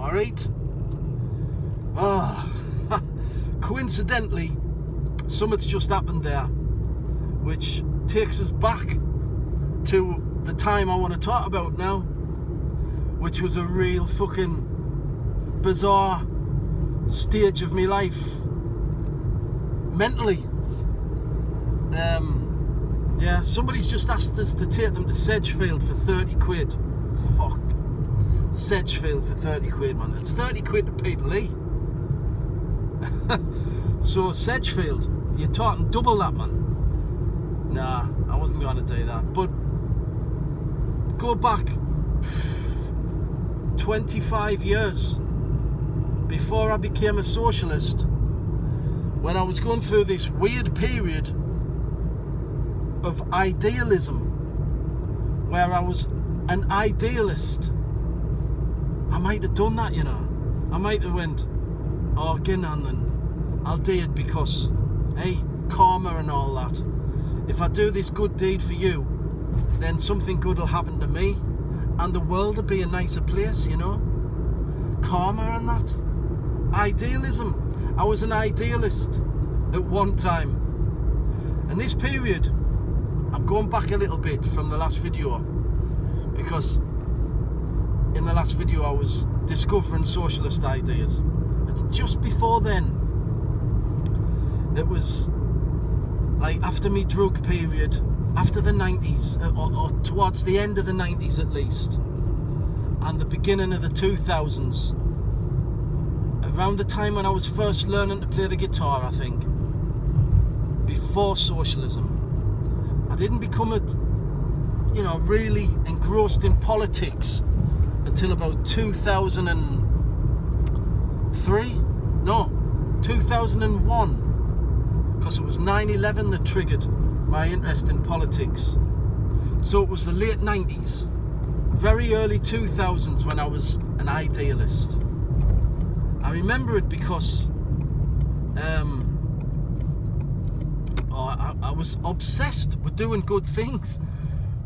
alright? Coincidentally, something's just happened there, which takes us back to the time I want to talk about now, which was a real fucking bizarre stage of my life, mentally. Somebody's just asked us to take them to Sedgefield for 30 quid. Fuck. Sedgefield for 30 quid, man. It's 30 quid to Peterlee. So Sedgefield, you're talking double that, man. Nah, I wasn't going to do that. But go back 25 years before I became a socialist, when I was going through this weird period of idealism, where I was an idealist. I might have done that, you know. I might have went, oh, get on then. I'll do it because, hey, karma and all that. If I do this good deed for you, then something good will happen to me, and the world will be a nicer place, you know. Karma and that. Idealism. I was an idealist at one time. And this period, I'm going back a little bit from the last video, because in the last video I was discovering socialist ideas. It's just before then. It was like after me drug period, after the 90s, or towards the end of the 90s at least, and the beginning of the 2000s, around the time when I was first learning to play the guitar, I think, before socialism. I didn't become really engrossed in politics until about 2001, because it was 9/11 that triggered my interest in politics. So it was the late 90s, very early 2000s when I was an idealist. I remember it because I was obsessed with doing good things,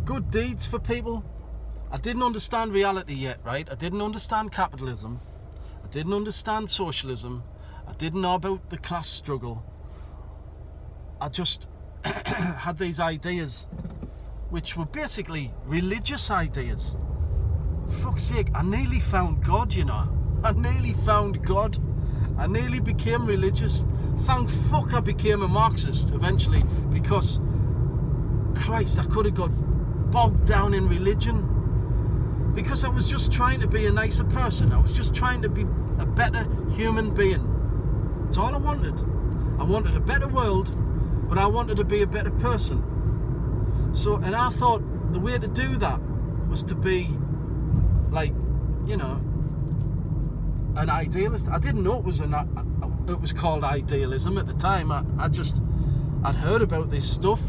good deeds for people. I didn't understand reality yet, right? I didn't understand capitalism. I didn't understand socialism. I didn't know about the class struggle. I just had these ideas, which were basically religious ideas. For fuck's sake, I nearly found God, you know. I nearly found God. I nearly became religious. Thank fuck I became a Marxist eventually, because Christ, I could have got bogged down in religion, because I was just trying to be a nicer person. I was just trying to be a better human being. That's all I wanted. I wanted a better world, but I wanted to be a better person. So, and I thought the way to do that was to be like, an idealist. I didn't know it was called idealism at the time. I'd heard about this stuff,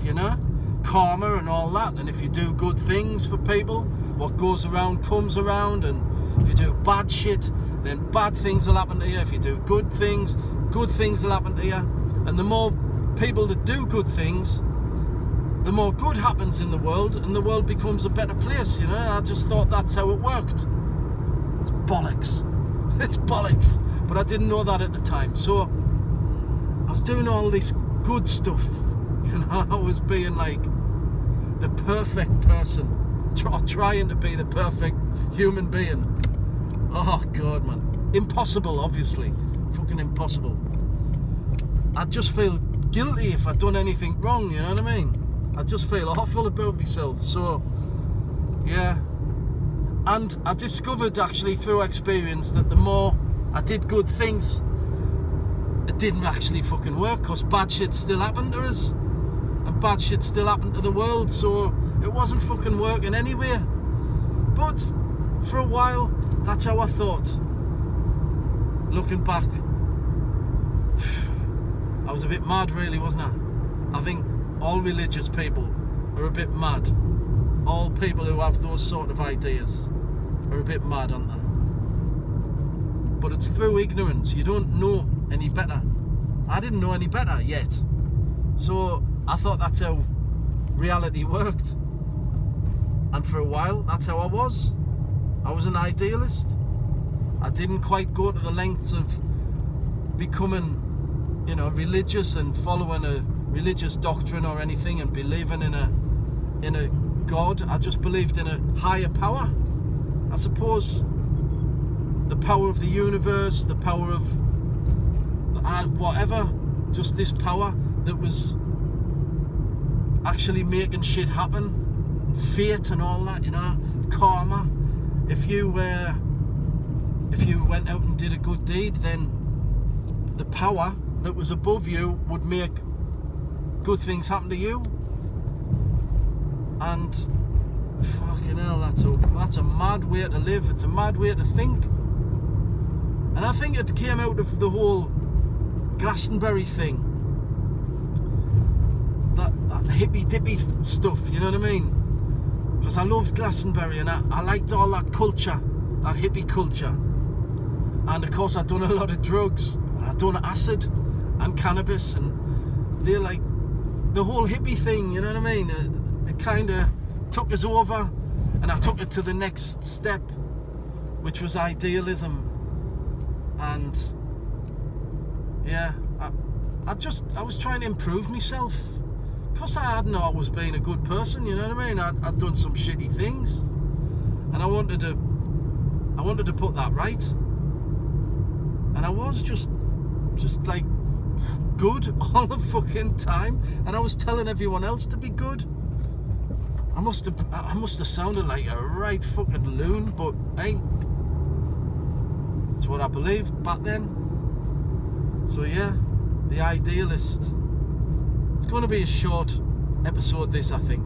karma and all that, and if you do good things for people, what goes around comes around, and if you do bad shit, then bad things will happen to you. If you do good things will happen to you. And the more people that do good things, the more good happens in the world, and the world becomes a better place, I just thought that's how it worked. It's bollocks. It's bollocks. But I didn't know that at the time. So I was doing all this good stuff. I was being like the perfect person, trying to be the perfect human being. Oh God, man. Impossible, obviously. Fucking impossible. I'd just feel guilty if I'd done anything wrong, you know what I mean? I'd just feel awful about myself. So, yeah. And I discovered actually through experience that the more I did good things, it didn't actually fucking work, because bad shit still happened to us, and bad shit still happened to the world, so it wasn't fucking working anyway. But for a while, that's how I thought. Looking back, I was a bit mad, really, wasn't I? I think all religious people are a bit mad. All people who have those sort of ideas are a bit mad, aren't they? But it's through ignorance. You don't know any better. I didn't know any better yet. So I thought that's how reality worked. And for a while, that's how I was. I was an idealist. I didn't quite go to the lengths of becoming, religious and following a religious doctrine or anything and believing in a God. I just believed in a higher power. I suppose the power of the universe, the power of whatever, just this power that was actually making shit happen, fate and all that, karma. If you went out and did a good deed, then the power that was above you would make good things happen to you. And fucking hell, that's a mad way to live. It's a mad way to think. And I think it came out of the whole Glastonbury thing, that hippy dippy stuff, you know what I mean? Because I loved Glastonbury and I liked all that culture, that hippie culture. And of course I'd done a lot of drugs, and I'd done acid and cannabis, and they're like the whole hippie thing, you know what I mean? It kind of took us over, and I took it to the next step, which was idealism. And yeah, I was trying to improve myself, because I hadn't always been a good person, you know what I mean? I'd done some shitty things, and I wanted to put that right. And I was just like good all the fucking time, and I was telling everyone else to be good. I must have sounded like a right fucking loon, but hey, that's what I believed back then. So yeah, the Idealist. It's going to be a short episode, this, I think,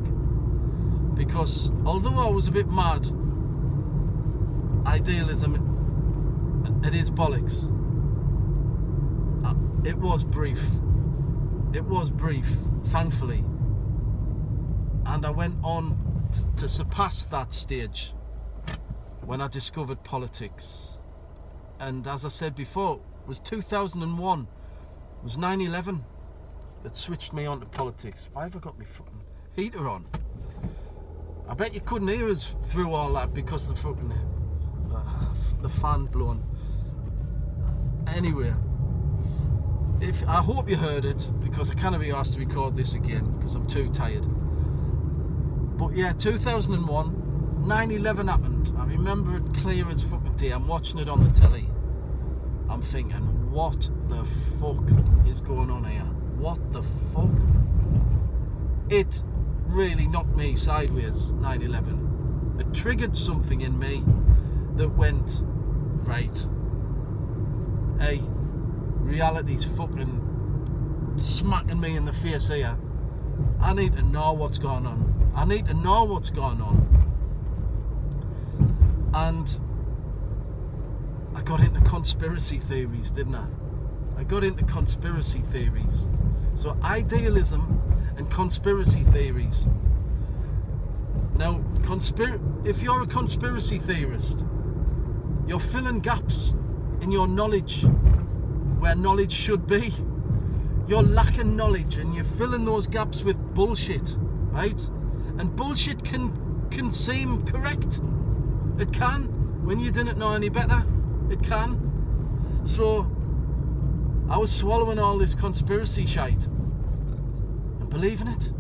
because although I was a bit mad, idealism, it is bollocks. It was brief, thankfully, and I went on to surpass that stage when I discovered politics. And as I said before, it was 2001, it was 9/11 that switched me on to politics. Why have I got my fucking heater on? I bet you couldn't hear us through all that because the fucking the fan blowing. Anyway, I hope you heard it, because I can't be asked to record this again because I'm too tired. But yeah, 2001, 9/11 happened. I remember it clear as fucking day. I'm watching it on the telly. I'm thinking, what the fuck is going on here? What the fuck? It really knocked me sideways, 9/11. It triggered something in me that went, right, hey, reality's fucking smacking me in the face here. I need to know what's going on. And I got into conspiracy theories, didn't I? So idealism and conspiracy theories. Now, if you're a conspiracy theorist, you're filling gaps in your knowledge where knowledge should be. You're lacking knowledge and you're filling those gaps with bullshit, right? And bullshit can seem correct. It can, when you didn't know any better. It can. So I was swallowing all this conspiracy shite and believing it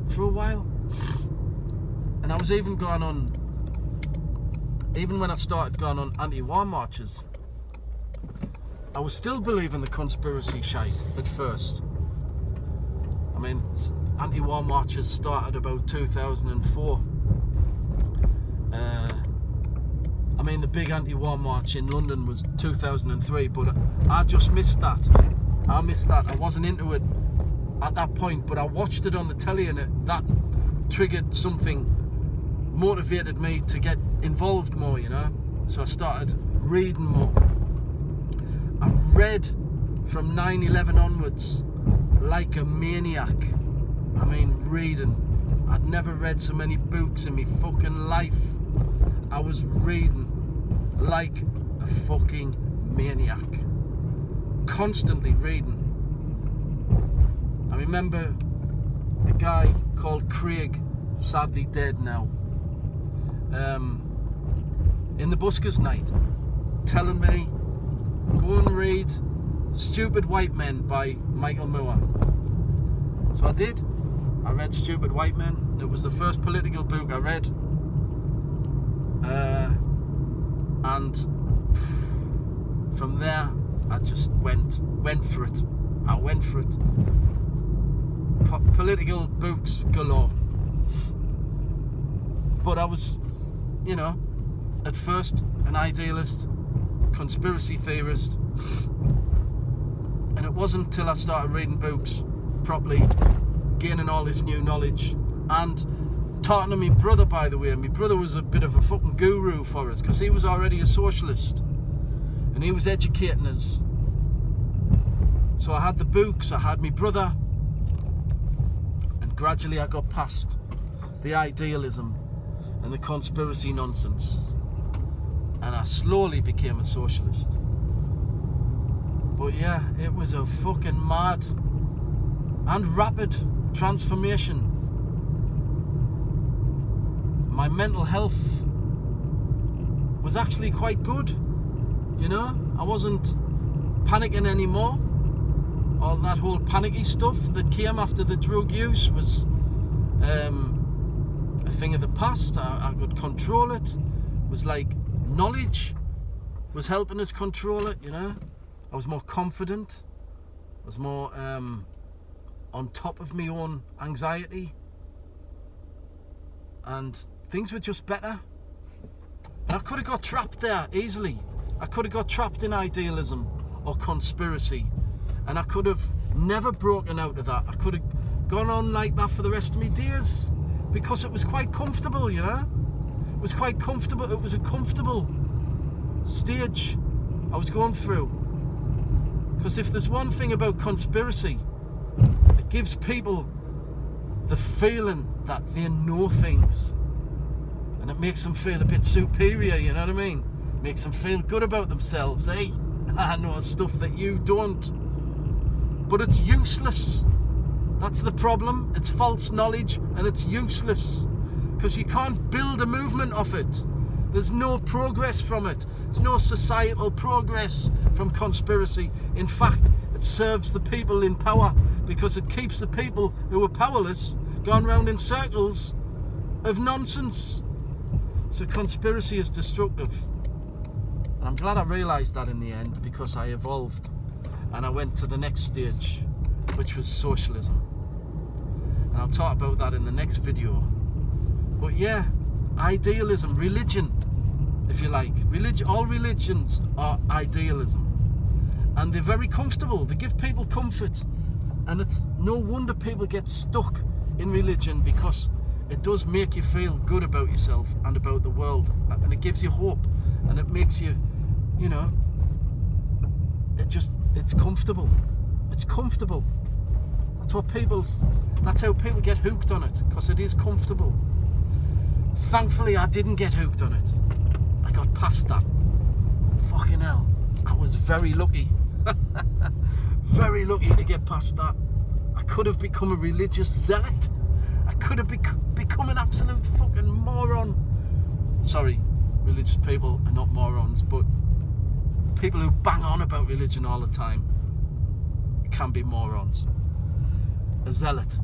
for a while. And I was even when I started going on anti-war marches, I was still believing the conspiracy shite at first. I mean, anti-war marches started about 2004. I mean, the big anti-war march in London was 2003, but I just missed that. I wasn't into it at that point, but I watched it on the telly, and that triggered something, motivated me to get involved more, you know. So I started reading more. I read from 9/11 onwards like a maniac. I mean, reading. I'd never read so many books in my fucking life. I was reading like a fucking maniac. Constantly reading. I remember a guy called Craig, sadly dead now, in the Buskers night, telling me, go and read Stupid White Men by Michael Moore. So I did. I read Stupid White Men. It was the first political book I read. And from there, I just went for it. I went for it. Political books galore. But I was, you know, at first an idealist, conspiracy theorist. And it wasn't until I started reading books properly, gaining all this new knowledge, and talking to my brother, by the way. My brother was a bit of a fucking guru for us, because he was already a socialist and he was educating us. So I had the books, I had my brother, and gradually I got past the idealism and the conspiracy nonsense, and I slowly became a socialist. But yeah, it was a fucking mad and rapid transformation. My mental health was actually quite good, you know. I wasn't panicking anymore. All that whole panicky stuff that came after the drug use was a thing of the past. I could control it. It was like knowledge was helping us control it, you know. I was more confident. I was more on top of my own anxiety. And things were just better. And I could have got trapped there easily. I could have got trapped in idealism or conspiracy. And I could have never broken out of that. I could have gone on like that for the rest of my days. Because it was quite comfortable, you know. It was quite comfortable. It was a comfortable stage I was going through. Because if there's one thing about conspiracy, it gives people the feeling that they know things. And it makes them feel a bit superior, you know what I mean? Makes them feel good about themselves. Hey, I know stuff that you don't. But it's useless. That's the problem. It's false knowledge and it's useless. Because you can't build a movement off it. There's no progress from it. There's no societal progress from conspiracy. In fact, it serves the people in power, because it keeps the people who are powerless going round in circles of nonsense. So conspiracy is destructive. And I'm glad I realised that in the end, because I evolved and I went to the next stage, which was socialism. And I'll talk about that in the next video. But yeah, idealism, religion, if you like. All religions are idealism. And they're very comfortable. They give people comfort. And it's no wonder people get stuck in religion, because it does make you feel good about yourself and about the world. And it gives you hope. And it makes you, you know, it's comfortable. It's comfortable. That's how people get hooked on it, because it is comfortable. Thankfully, I didn't get hooked on it. I got past that. Fucking hell. I was very lucky. Very lucky to get past that. I could have become a religious zealot. I could have become an absolute fucking moron. Sorry, religious people are not morons, but people who bang on about religion all the time can be morons. A zealot.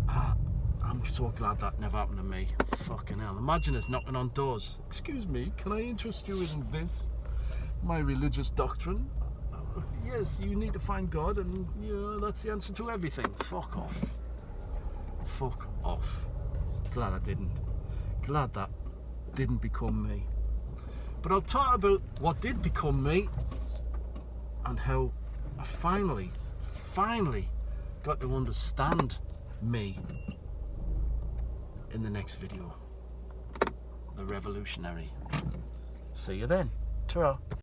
I'm so glad that never happened to me. Fucking hell. Imagine us knocking on doors. Excuse me, can I interest you in this? My religious doctrine? Yes, you need to find God, and that's the answer to everything. Fuck off. Fuck off. Glad I didn't. Glad that didn't become me. But I'll talk about what did become me, and how I finally got to understand me in the next video. The revolutionary. See you then. Ta-ra.